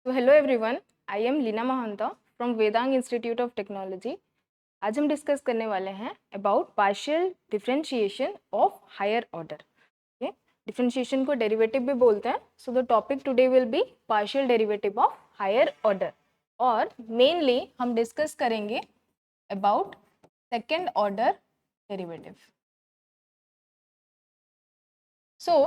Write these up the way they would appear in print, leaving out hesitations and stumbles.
तो hello everyone, I am Leena Mahanta from Vedang Institute of Technology. आज हम डिस्कस करने वाले हैं about partial differentiation of higher order. Differentiation को डेरिवेटिव भी बोलते हैं। So the topic today will be partial derivative of higher order, और मेनली हम डिस्कस करेंगे about second order derivative. So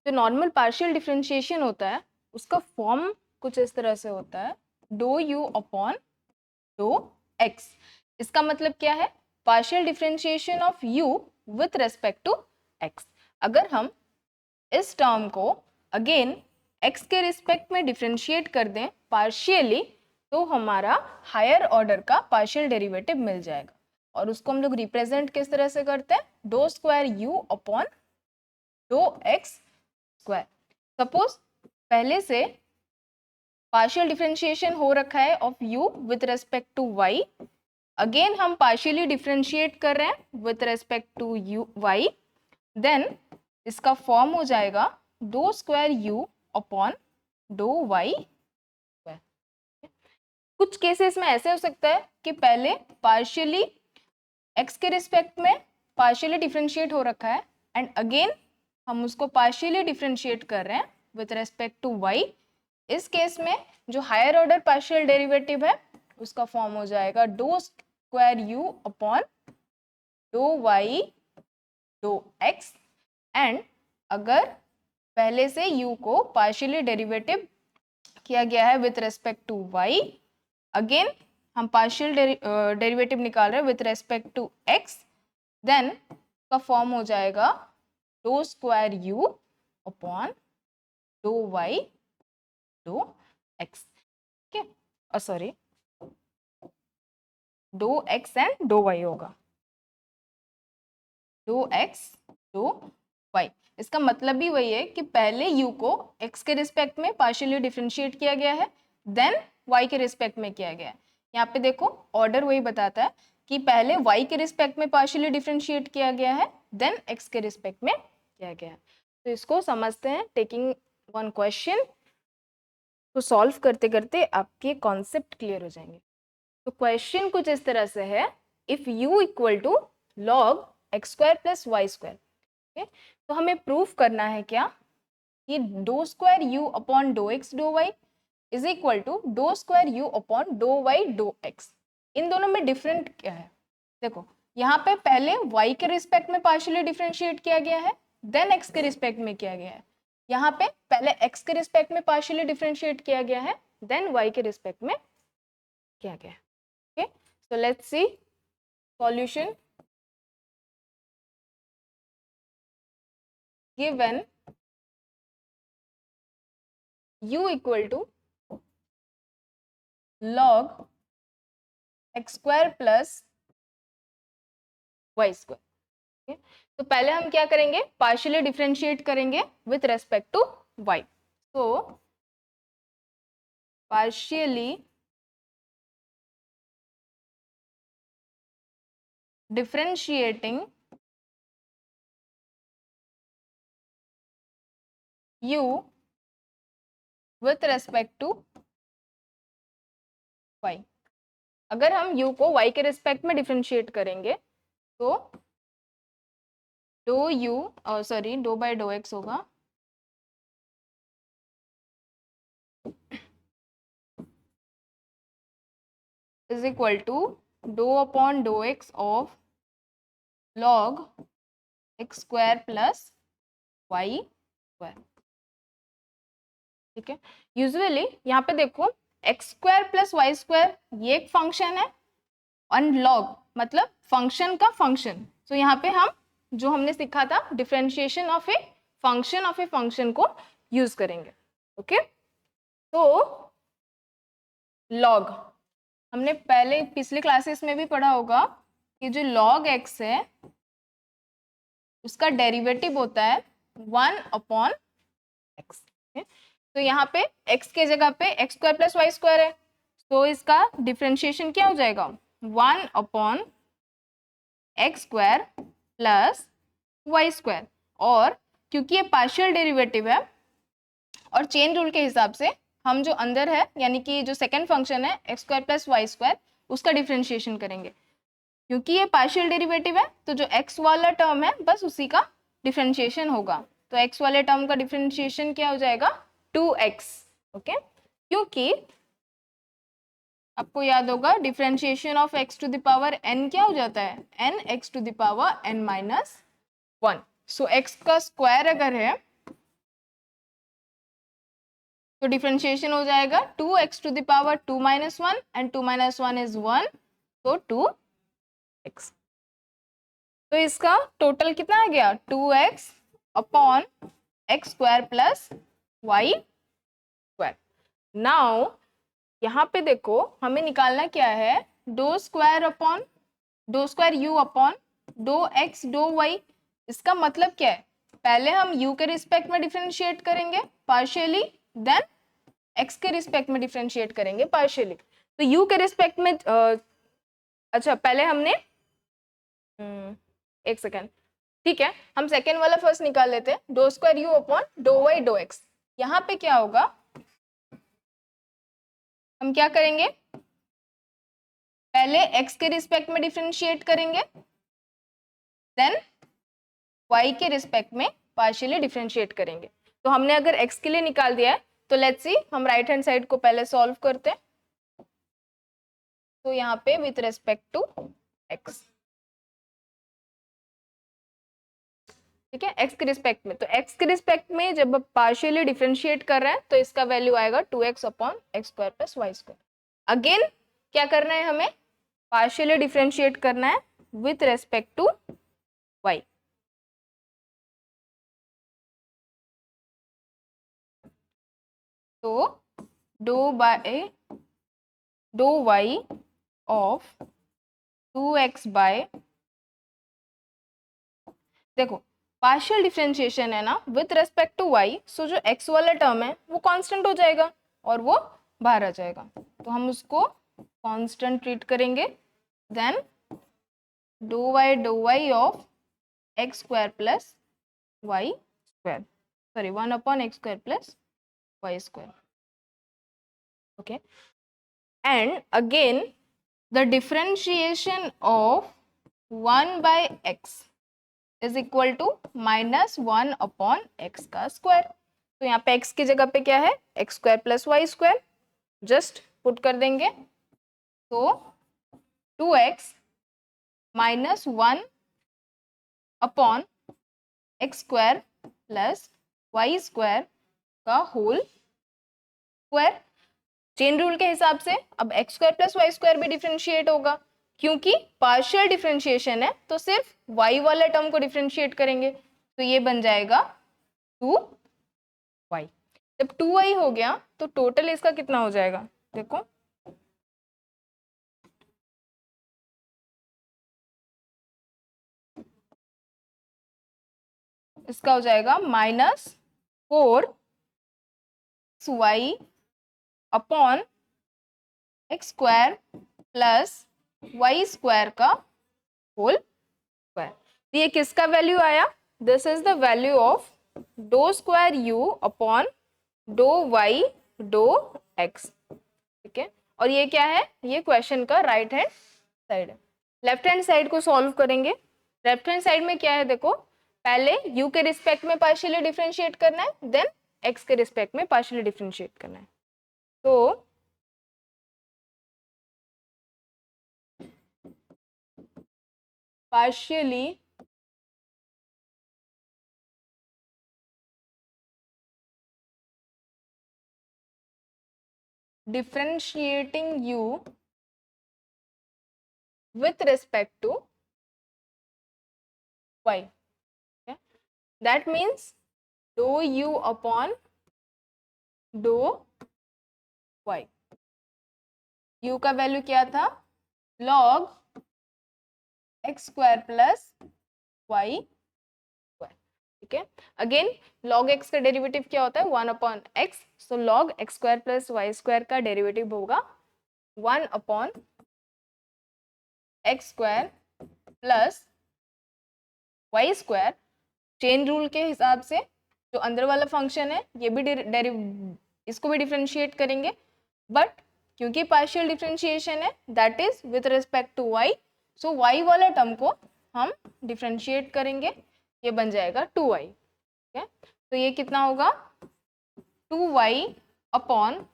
जो नॉर्मल पार्शियल डिफरेंशिएशन होता है उसका फॉर्म कुछ इस तरह से होता है, do u upon do x. इसका मतलब क्या है? Partial differentiation of u with respect to x. अगर हम इस टर्म को अगेन एक्स के रिस्पेक्ट में डिफरेंशिएट कर दें पार्शियली, तो हमारा हायर ऑर्डर का पार्शियल डेरिवेटिव मिल जाएगा। और उसको हम लोग रिप्रेजेंट किस तरह से करते हैं? Do square you upon do x square. Suppose पहले से पार्शियल डिफरेंशिएशन हो रखा है of u with respect to y, again हम पार्शियली डिफरेंशिएट कर रहे हैं with respect to y, then इसका फॉर्म हो जाएगा do square u upon dough y square. कुछ केसेस में ऐसे हो सकता है कि पहले पार्शियली x के रिस्पेक्ट में पार्शियली डिफरेंशिएट हो रखा है एंड अगेन हम उसको पार्शियली डिफरेंशिएट कर रहे हैं विथ रेस्पेक्ट टू y। इस केस में जो हायर ऑर्डर पार्शियल डेरिवेटिव है उसका फॉर्म हो जाएगा do square you upon dough y dough x। And अगर पहले से u को पार्शियली डेरिवेटिव किया गया है with respect to y, again हम पार्शियल डेरिवेटिव निकाल रहे हैं with respect to x, then का फॉर्म हो जाएगा do square you upon dough y dough x। ठीक है, sorry, do x and do y होगा, डो x डो y। इसका मतलब भी वही है कि पहले u को x के रिस्पेक्ट में पार्शियली डिफरेंशिएट किया गया है, देन y के रिस्पेक्ट में किया गया है। यहाँ पे देखो ऑर्डर वही बताता है कि पहले y के रिस्पेक्ट में पार्शियली डिफरेंशिएट किया गया है, देन x के रिस्पेक्ट में किया गया है। तो इसको समझते हैं टेकिंग वन क्वेश्चन। तो सॉल्व करते करते आपके कॉन्सेप्ट क्लियर हो जाएंगे। तो क्वेश्चन कुछ इस तरह से है, if u equal to log X square plus Y square. तो हमें प्रूफ करना है क्या कि dough square you upon do X do Y is equal to dough square you upon do Y do X. इन दोनों में डिफरेंट क्या है? देखो यहाँ पे पहले y के रिस्पेक्ट में पार्शियली डिफरेंशिएट किया गया है, देन x के रिस्पेक्ट में किया गया है। यहाँ पे पहले x के रिस्पेक्ट में पार्शियली डिफरेंशिएट किया गया है, देन y के रिस्पेक्ट में किया गया है। Okay, so let's see solution. Given u equal to log x square plus Y square. तो पहले हम क्या करेंगे? पार्शियली डिफरेंशिएट करेंगे with respect to y। So partially differentiating u with respect to y। अगर हम u को y के रिस्पेक्ट में डिफरेंशिएट करेंगे तो do U sorry do by do X होगा, is equal to do upon do X of log X square plus Y square. ठीक है, यूजुअली यहाँ पे देखो X square plus Y square ये एक फंक्शन है और लॉग मतलब फंक्शन का फंक्शन। तो यहाँ पे हम जो हमने सीखा था डिफरेंशिएशन ऑफ ए फंक्शन को यूज करेंगे। ओके, तो लॉग हमने पहले पिछले क्लासेस में भी पढ़ा होगा कि जो लॉग एक्स है उसका डेरिवेटिव होता है 1 अपॉन एक्स। तो यहाँ पे x के जगह पे x square plus Y square है, तो इसका डिफरेंशिएशन क्या हो जाएगा? 1 upon x square plus Y square. और क्योंकि ये पार्शियल डेरिवेटिव है और चेन रूल के हिसाब से हम जो अंदर है यानी कि जो सेकंड फंक्शन है x square plus Y square उसका डिफ्रेंशिएशन करेंगे। क्योंकि ये पार्शियल डेरिवेटिव है तो जो x वाला टर्म है बस उसी का डिफ्रेंशिएशन होगा। तो x वाले टर्म का डिफ्रेंशिएशन क्या हो जाएगा 2x। ओके, क्योंकि आपको याद होगा differentiation of x to the power n क्या हो जाता है n x to the power n minus 1। So x का स्क्वायर अगर है तो डिफ्रेंशिएशन हो जाएगा 2x to the power 2 minus 1 and 2 minus 1 is 1, तो 2x। तो इसका टोटल कितना आ गया 2x upon x square plus Y square. Now यहाँ पे देखो हमें निकालना क्या है do square you upon do x do y. इसका मतलब क्या है पहले हम u के रिस्पेक्ट में डिफरेंशिएट करेंगे पार्शियली, देन x के रिस्पेक्ट में डिफरेंशिएट करेंगे पार्शियली। तो u के रिस्पेक्ट में अच्छा पहले हमने एक सेकेंड, ठीक है हम सेकेंड वाला फर्स्ट निकाल लेते हैं दो स्क्वायर यू अपॉन दो वाई दो एक्स। यहाँ पे क्या होगा हम क्या करेंगे पहले x के रिस्पेक्ट में डिफरेंशिएट करेंगे, देन y के रिस्पेक्ट में पार्शियली डिफरेंशिएट करेंगे। तो हमने अगर x के लिए निकाल दिया है तो लेट्स सी हम राइट हैंड साइड को पहले सॉल्व करते हैं। तो यहाँ पे विथ रेस्पेक्ट टू x, ठीक है x के रिस्पेक्ट में। तो x के रिस्पेक्ट में जब आप पार्शियली डिफरेंशिएट कर रहे हैं तो इसका वैल्यू आएगा 2x upon x square plus Y square. Again क्या करना है हमें पार्शियली डिफरेंशिएट करना है विथ रेस्पेक्ट टू y। तो दो y ऑफ 2x बाय, देखो पार्शियल डिफरेंशिएशन है ना विथ रेस्पेक्ट टू y, सो जो x वाला टर्म है वो कांस्टेंट हो जाएगा और वो बाहर आ जाएगा। तो हम उसको कांस्टेंट ट्रीट करेंगे, then do y of x square plus Y square, sorry 1 upon x square plus Y square. Okay, and again the differentiation of 1 by x is equal to minus 1 upon x का square. तो यहाँ पे x की जगह पे क्या है x square plus Y square, just put कर देंगे। तो 2x minus 1 upon x square plus Y square का होल स्क्वायर। चेन रूल के हिसाब से अब x square plus Y square भी डिफरेंशिएट होगा, क्योंकि पार्शियल डिफरेंशिएशन है तो सिर्फ y वाला टर्म को डिफरेंशिएट करेंगे। तो ये बन जाएगा 2y। जब 2y हो गया तो टोटल इसका कितना हो जाएगा देखो, इसका हो जाएगा minus 4y upon x square plus Y square का होल स्क्वायर। ये किसका वैल्यू आया, this is the value of do square u upon do y दो x, ठीक है। और ये क्या है ये क्वेश्चन का राइट हैंड साइड है। लेफ्ट हैंड साइड को सॉल्व करेंगे। लेफ्ट हैंड साइड में क्या है देखो, पहले u के रिस्पेक्ट में पार्शियली डिफरेंशिएट करना है, देन x के रिस्पेक्ट में पार्शियली डिफरेंशिएट करना है। तो partially differentiating u with respect to y, okay? That means dou u upon dou y। u का वैल्यू क्या था log x square plus Y square, ठीक है। अगेन log x का डेरिवेटिव क्या होता है 1 upon x, so log x square plus Y square का डेरिवेटिव होगा 1 upon x square plus Y square. Chain rule के हिसाब से जो अंदर वाला फंक्शन है ये भी इसको भी डिफ्रेंशिएट करेंगे, बट क्योंकि पार्शियल डिफ्रेंशिएशन है that is with respect to y, so y वाला टर्म को हम डिफ्रेंशिएट करेंगे, ये बन जाएगा 2y। ठीक है, तो ये कितना होगा 2y upon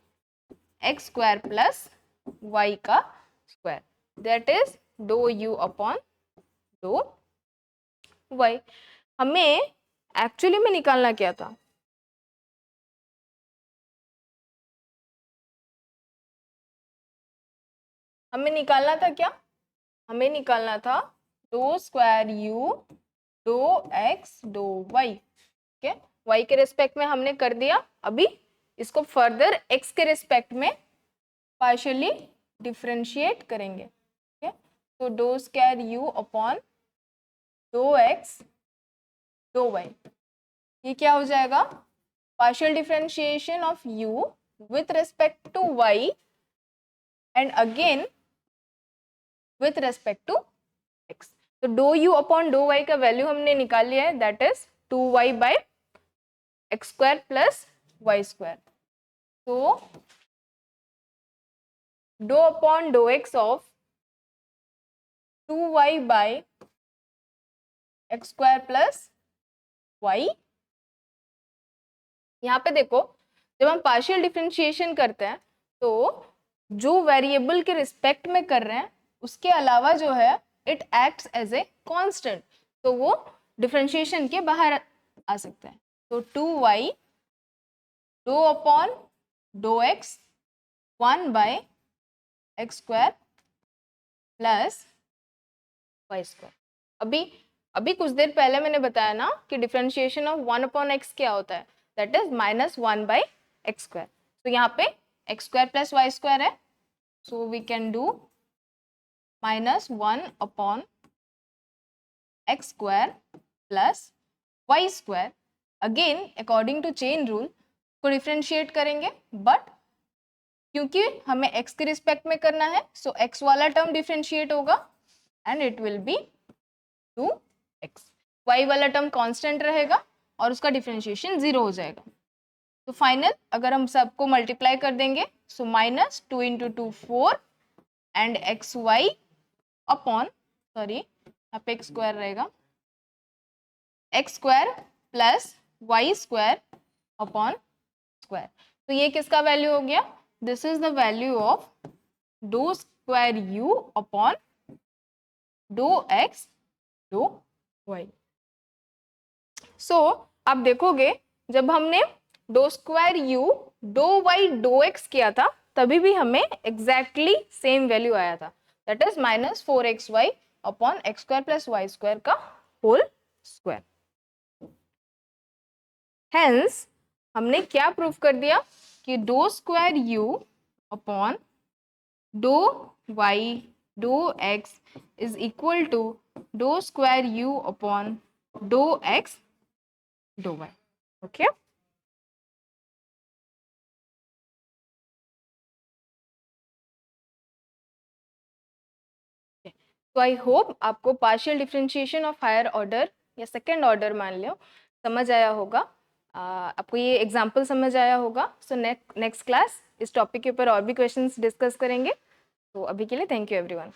x square plus y का square, that is doe u upon dough y। हमें एक्चुअली में निकालना क्या था, हमें निकालना था क्या, हमें निकालना था doe square u doe x dough y। ठीक है, y के रिस्पेक्ट में हमने कर दिया, अभी इसको फर्दर x के रिस्पेक्ट में पार्शियली डिफरेंशिएट करेंगे। ठीक है, तो do square u upon dough x dough y, ये क्या हो जाएगा, partial differentiation of u with respect to y and again with respect to x। तो do u upon dough y का वैल्यू हमने निकाल लिया है, that is 2y by x square plus Y square. तो do upon dough x of 2y by x square plus y, यहाँ पे देखो जब हम पार्शियल डिफरेंशिएशन करते हैं तो जो वेरिएबल के रिस्पेक्ट में कर रहे हैं उसके अलावा जो है it acts as a constant, तो वो डिफरेंशिएशन के बाहर आ सकता है। तो 2y doe upon dough x 1 by x square plus Y square. अभी कुछ देर पहले मैंने बताया ना कि डिफरेंशिएशन ऑफ 1 अपॉन एक्स क्या होता है, that is -1 by x square. तो यहाँ पे x square plus Y square है, so we can do -1 upon x square plus Y square. Again according to chain rule को डिफरेंशिएट करेंगे, बट क्योंकि हमें x के रिस्पेक्ट में करना है सो x वाला टर्म डिफरेंशिएट होगा and it will be 2x, y वाला टर्म कांस्टेंट रहेगा और उसका डिफरेंशिएशन 0 हो जाएगा। तो फाइनल अगर हम सबको मल्टीप्लाई कर देंगे so -2 × 2 4 and x y upon, sorry यहाँ पे एक्स स्क्वायर रहेगा, x square plus Y square upon square. तो ये किसका वैल्यू हो गया, this is the value of doe square u upon dough x dough y। So आप देखोगे जब हमने doe square u doe y dough x किया था तभी भी हमें एग्जैक्टली सेम वैल्यू आया था, that is -4xy upon x square plus Y square का होल स्क्वायर। हेंस हमने क्या प्रूव कर दिया कि dough square u upon dough y dough x is equal to dough square u upon dough x dough y। Okay, तो I hope आपको partial differentiation of higher order या second order मान लो समझ आया होगा, आपको ये एग्जाम्पल समझ आया होगा। सो नेक्स्ट क्लास इस टॉपिक के ऊपर और भी क्वेश्चंस डिस्कस करेंगे। तो अभी के लिए थैंक यू एवरीवन।